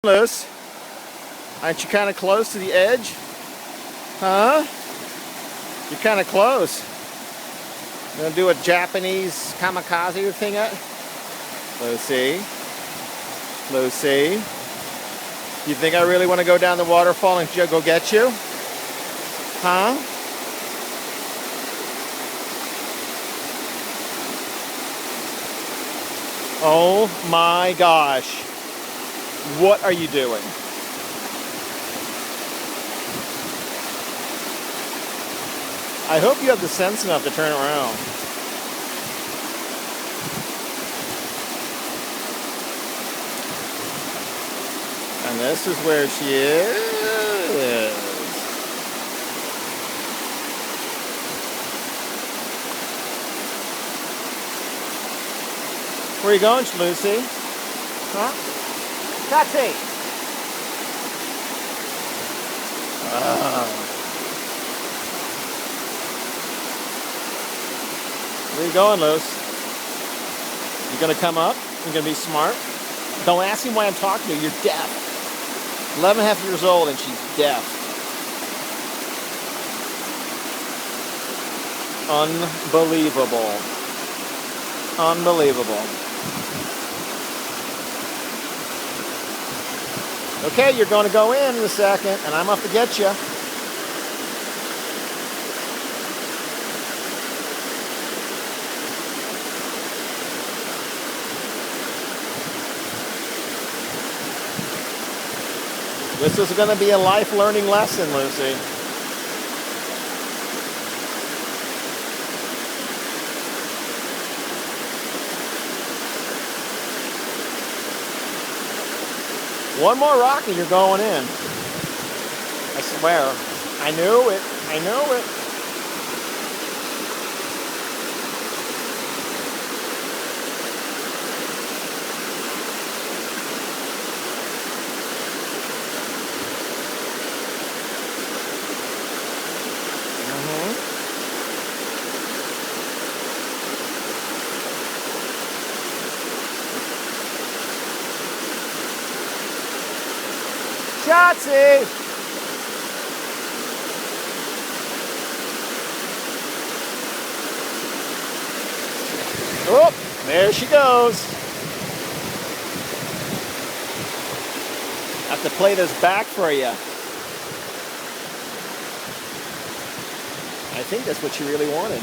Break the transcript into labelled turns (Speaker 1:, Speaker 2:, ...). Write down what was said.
Speaker 1: Loose. Aren't you kind of close to the edge? Huh? You're kind of close. You gonna do a Japanese kamikaze thing at? Lucy. Lucy. You think I really want to go down the waterfall and go get you? Huh? Oh my gosh. What are you doing? I hope you have the sense enough to turn around. And this is where she is. Where are you going, Lucy? Huh? Taxi! Where are you going, Luce? You gonna come up? You're gonna be smart? Don't ask me why I'm talking to you. You're deaf. 11 and a half years old and she's deaf. Unbelievable. Unbelievable. Okay, you're going to go in a second, and I'm off to get you. This is going to be a life learning lesson, Lucy. One more rock and you're going in. I swear. I knew it. I knew it. Shotzi! Oh, there she goes. I have to play this back for you. I think that's what you really wanted.